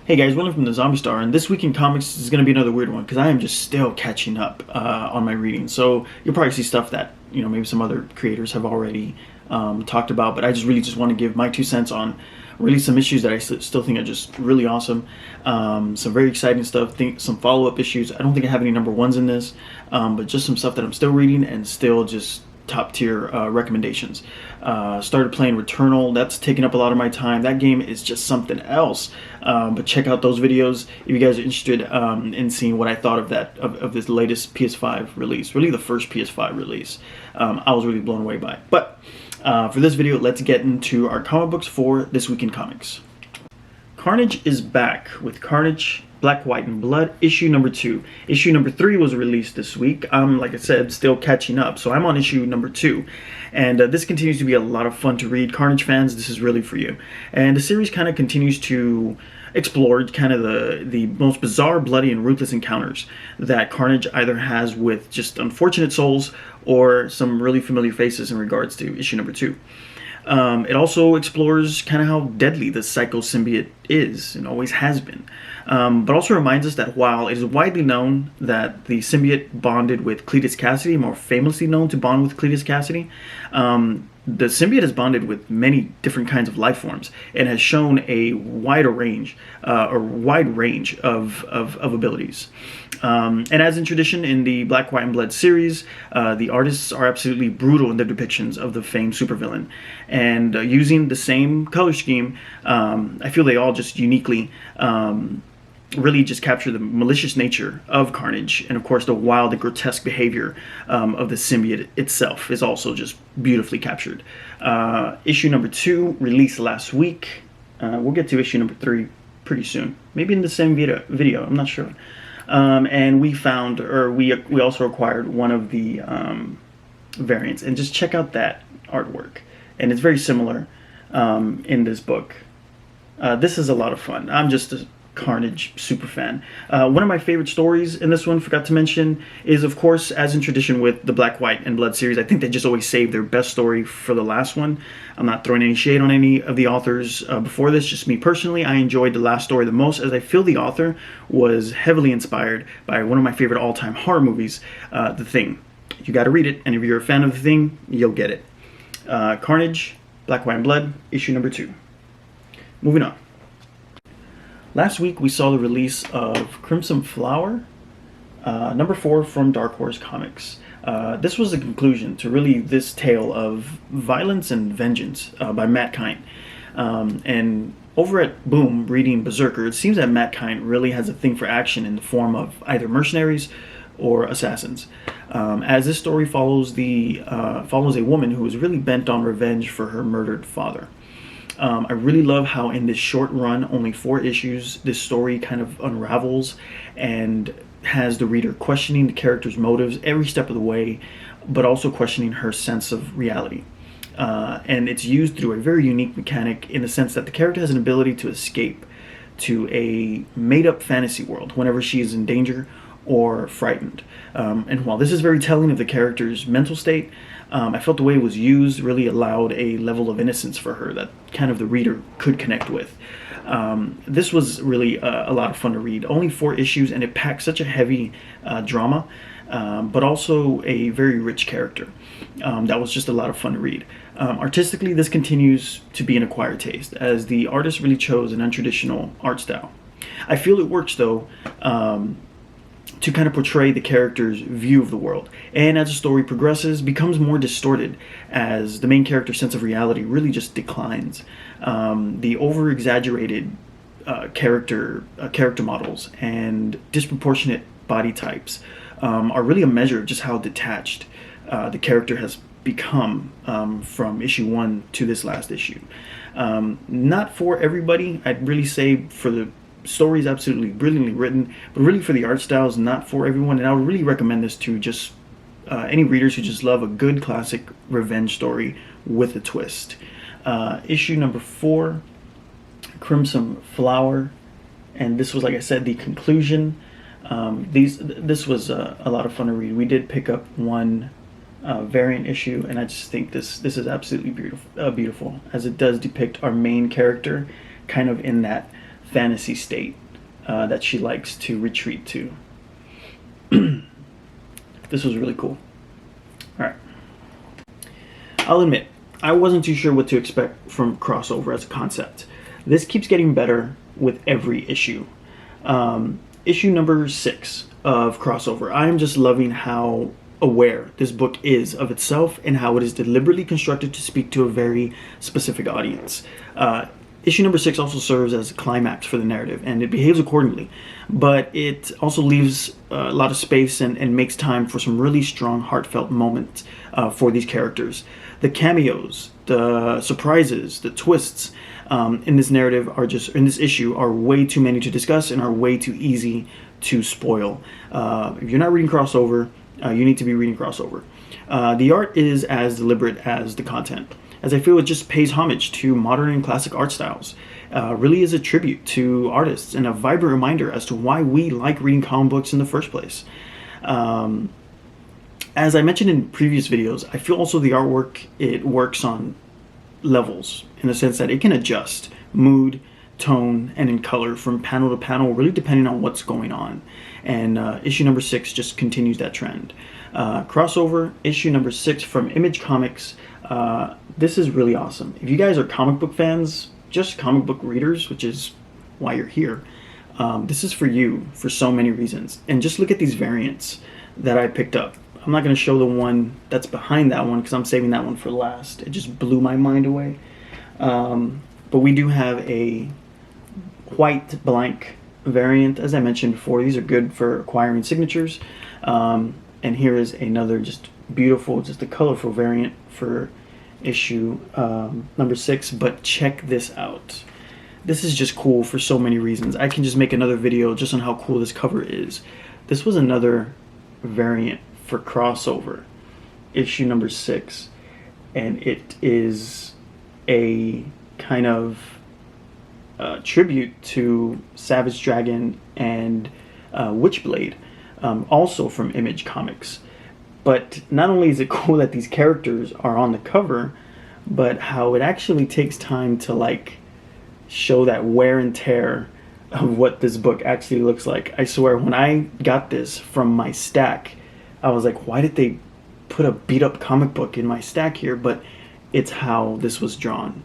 Hey guys, William from the Zombie Star, and this week in comics is going to be another weird one because I am just still catching up on my reading. So you'll probably see stuff that maybe some other creators have already talked about, but I just really just want to give my 2 cents on really some issues that I still think are just really awesome. Some very exciting stuff. Some follow-up issues. I don't think I have any number ones in this, but just some stuff that I'm still reading and still just top tier recommendations. Started playing Returnal. That's taken up a lot of my time. That game is just something else. But check out those videos if you guys are interested in seeing what I thought of that of this latest PS5 release. Really the first PS5 release. I was really blown away by it. But for this video, let's get into our comic books for this week in comics. Carnage is back with Carnage Black, White, and Blood, issue number 2. Issue number 3 was released this week. I'm, like I said, still catching up, so I'm on issue number 2. And this continues to be a lot of fun to read. Carnage fans, this is really for you. And the series kind of continues to explore kind of the most bizarre, bloody, and ruthless encounters that Carnage either has with just unfortunate souls or some really familiar faces in regards to issue number 2. It also explores kind of how deadly the psycho symbiote is and always has been, but also reminds us that while it is widely known that the symbiote bonded with Cletus Cassidy, more famously known to bond with Cletus Cassidy, the symbiote has bonded with many different kinds of life forms and has shown a wide range of abilities. And as in tradition in the Black, White, and Blood series, the artists are absolutely brutal in their depictions of the famed supervillain. And using the same color scheme, I feel they all just uniquely really just capture the malicious nature of Carnage, and of course the wild and grotesque behavior of the symbiote itself is also just beautifully captured. Issue number 2 released last week. We'll get to issue number 3 pretty soon, maybe in the same video, I'm not sure. And we found, or we also acquired one of the variants, and just check out that artwork, and it's very similar in this book. This is a lot of fun. I'm just a Carnage super fan. One of my favorite stories in this one, forgot to mention, is of course, as in tradition with the Black, White, and Blood series, I think they just always save their best story for the last one. I'm not throwing any shade on any of the authors before this, just me personally. I enjoyed the last story the most, as I feel the author was heavily inspired by one of my favorite all-time horror movies, The Thing. You gotta read it, and if you're a fan of The Thing, you'll get it. Carnage, Black, White, and Blood, issue number 2. Moving on. Last week we saw the release of Crimson Flower, number 4 from Dark Horse Comics. This was the conclusion to really this tale of violence and vengeance by Matt Kindt. And over at Boom, reading Berserker, it seems that Matt Kindt really has a thing for action in the form of either mercenaries or assassins. As this story follows a woman who is really bent on revenge for her murdered father. I really love how in this short run, only 4 issues, this story kind of unravels and has the reader questioning the character's motives every step of the way, but also questioning her sense of reality. And it's used through a very unique mechanic in the sense that the character has an ability to escape to a made-up fantasy world whenever she is in danger or frightened. And while this is very telling of the character's mental state, I felt the way it was used really allowed a level of innocence for her that kind of the reader could connect with. This was really a lot of fun to read. Only 4 issues, and it packed such a heavy drama, but also a very rich character. That was just a lot of fun to read. Artistically, this continues to be an acquired taste, as the artist really chose an untraditional art style. I feel it works, though, to kind of portray the character's view of the world, and as the story progresses, becomes more distorted as the main character's sense of reality really just declines. The over-exaggerated character models and disproportionate body types are really a measure of just how detached the character has become from issue 1 to this last issue. Not for everybody. I'd really say for the story is absolutely brilliantly written, but really for the art style is not for everyone, and I would really recommend this to just any readers who just love a good classic revenge story with a twist. Issue number 4, Crimson Flower, and this was, like I said, the conclusion. This was a lot of fun to read. We did pick up one variant issue, and I just think this is absolutely beautiful, as it does depict our main character kind of in that fantasy state that she likes to retreat to. This was really cool. All right. I'll admit, I wasn't too sure what to expect from crossover as a concept. This keeps getting better with every issue. Issue number 6 of crossover. I am just loving how aware this book is of itself and how it is deliberately constructed to speak to a very specific audience. Issue number 6 also serves as a climax for the narrative, and it behaves accordingly, but it also leaves a lot of space and makes time for some really strong, heartfelt moments for these characters. The cameos, the surprises, the twists in this narrative in this issue are way too many to discuss and are way too easy to spoil. If you're not reading crossover, you need to be reading crossover. The art is as deliberate as the content, as I feel it just pays homage to modern and classic art styles. Really is a tribute to artists and a vibrant reminder as to why we like reading comic books in the first place. As I mentioned in previous videos, I feel also the artwork, it works on levels in the sense that it can adjust mood, tone, and in color from panel to panel, really depending on what's going on. And issue number 6 just continues that trend. Crossover, issue number 6 from Image Comics. This is really awesome. If you guys are comic book fans, just comic book readers, which is why you're here, this is for you for so many reasons. And just look at these variants that I picked up. I'm not going to show the one that's behind that one because I'm saving that one for last. It just blew my mind away. But we do have a white blank variant, as I mentioned before. These are good for acquiring signatures. And here is another just beautiful, just a colorful variant for issue number 6. But check this out. This is just cool for so many reasons. I can just make another video just on how cool this cover is. This was another variant for crossover, issue number 6, and it is a kind of tribute to Savage Dragon and Witchblade, also from Image Comics. But not only is it cool that these characters are on the cover, but how it actually takes time to like show that wear and tear of what this book actually looks like. I swear, when I got this from my stack, I was like, why did they put a beat up comic book in my stack here? But it's how this was drawn.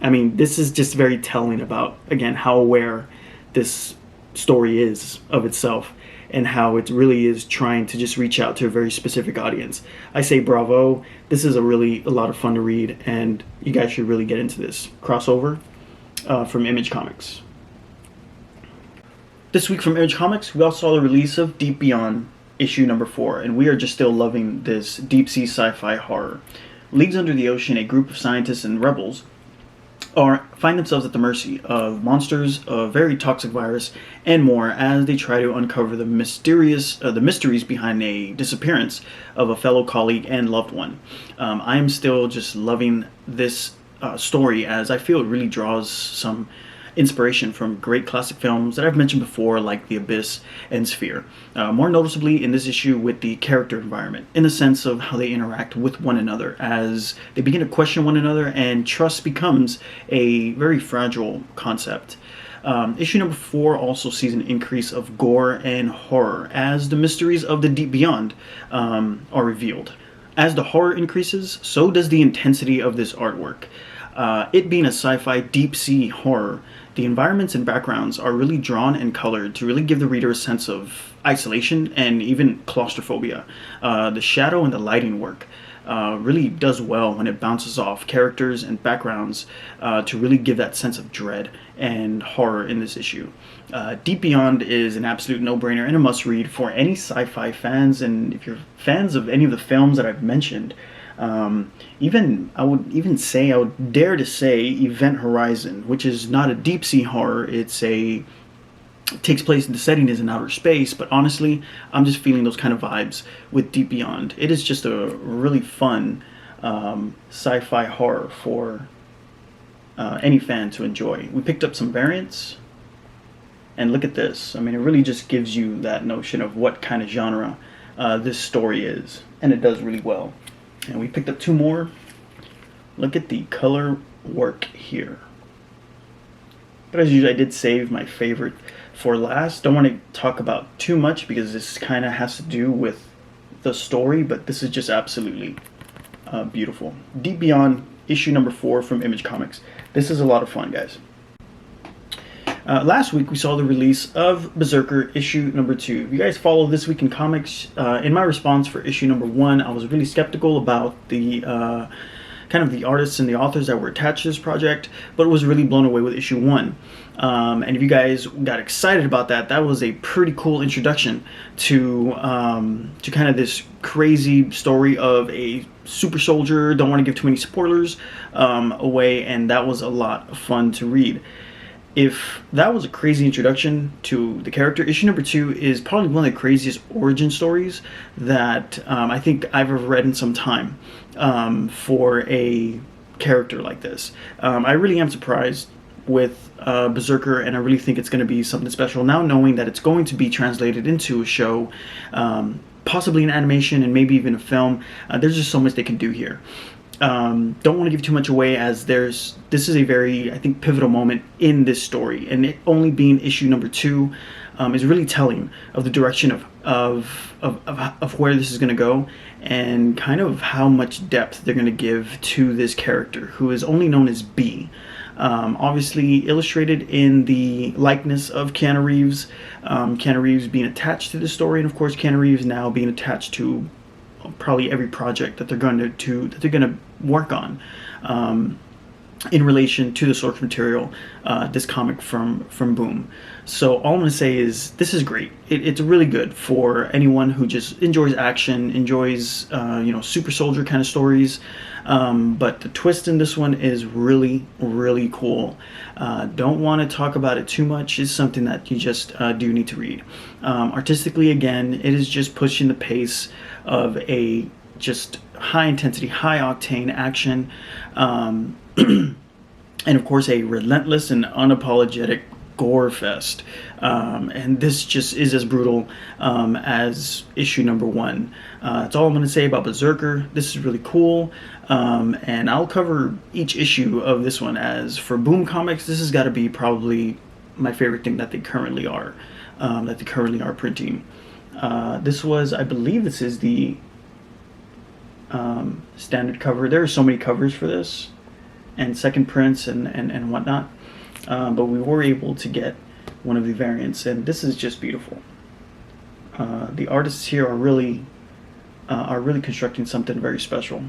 I mean, this is just very telling about, again, how aware this story is of itself and how it really is trying to just reach out to a very specific audience. I say bravo. This is a lot of fun to read, and you guys should really get into this. Crossover from Image Comics. This week from Image Comics, we also saw the release of Deep Beyond, issue number 4, and we are just still loving this deep-sea sci-fi horror. Leagues under the ocean, a group of scientists and rebels find themselves at the mercy of monsters, a very toxic virus, and more as they try to uncover the mysteries behind a disappearance of a fellow colleague and loved one. I am still just loving this story, as I feel it really draws some inspiration from great classic films that I've mentioned before, like The Abyss and Sphere. More noticeably in this issue with the character environment, in the sense of how they interact with one another as they begin to question one another, and trust becomes a very fragile concept. Issue number 4 also sees an increase of gore and horror as the mysteries of the Deep Beyond are revealed. As the horror increases, so does the intensity of this artwork. It being a sci-fi deep-sea horror, the environments and backgrounds are really drawn and colored to really give the reader a sense of isolation and even claustrophobia. The shadow and the lighting work really does well when it bounces off characters and backgrounds to really give that sense of dread and horror in this issue. Deep Beyond is an absolute no-brainer and a must-read for any sci-fi fans, and if you're fans of any of the films that I've mentioned. I would dare to say Event Horizon, which is not a deep sea horror. It takes place, the setting is in outer space, but honestly, I'm just feeling those kind of vibes with Deep Beyond. It is just a really fun sci-fi horror for any fan to enjoy. We picked up some variants, and look at this. I mean, it really just gives you that notion of what kind of genre this story is, and it does really well. And we picked up 2 more. Look at the color work here. But as usual, I did save my favorite for last. Don't want to talk about too much because this kind of has to do with the story, but this is just absolutely beautiful. Deep Beyond, issue number 4 from Image Comics. This is a lot of fun, guys. Last week we saw the release of Berserker issue number 2. If you guys follow This Week in Comics, in my response for issue number 1, I was really skeptical about the kind of the artists and the authors that were attached to this project, but was really blown away with issue 1. And if you guys got excited about that, that was a pretty cool introduction to kind of this crazy story of a super soldier. Don't want to give too many spoilers away, and that was a lot of fun to read. If that was a crazy introduction to the character, issue number 2 is probably one of the craziest origin stories that I think I've ever read in some time for a character like this. I really am surprised with Berserker, and I really think it's going to be something special. Now knowing that it's going to be translated into a show, possibly an animation, and maybe even a film, there's just so much they can do here. Don't want to give too much away, as this is a very, I think, pivotal moment in this story, and it only being issue number 2 is really telling of the direction of where this is going to go, and kind of how much depth they're going to give to this character, who is only known as B. Obviously illustrated in the likeness of Keanu Reeves, Keanu Reeves being attached to the story, and of course Keanu Reeves now being attached to probably every project that they're going to work on in relation to the source material, this comic from Boom. So all I'm going to say is this is great. It's really good for anyone who just enjoys action, enjoys super soldier kind of stories. But the twist in this one is really, really cool. Don't want to talk about it too much. It's something that you just do need to read. Artistically, again, it is just pushing the pace of a just high intensity, high octane action, and of course a relentless and unapologetic gore fest. And this just is as brutal as issue number 1. That's all I'm going to say about Berserker. This is really cool, and I'll cover each issue of this one. As for Boom Comics, this has got to be probably my favorite thing that they currently are printing. This was, I believe this is the standard cover. There are so many covers for this, and second prints and whatnot, but we were able to get one of the variants, and this is just beautiful. The artists here are really constructing something very special.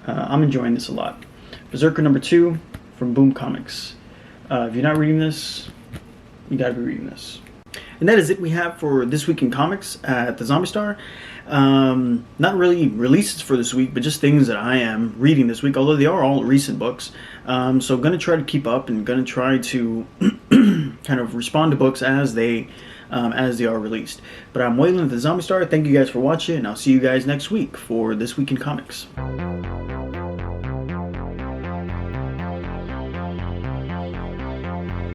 I'm enjoying this a lot. Berserker number 2 from Boom Comics. If you're not reading this, you gotta be reading this. And that is it we have for This Week in Comics at the Zombie Star. Not really releases for this week, but just things that I am reading this week, although they are all recent books. So I'm going to try to keep up and going to try to kind of respond to books as they are released. But I'm Waylon at the Zombie Star. Thank you guys for watching, and I'll see you guys next week for This Week in Comics.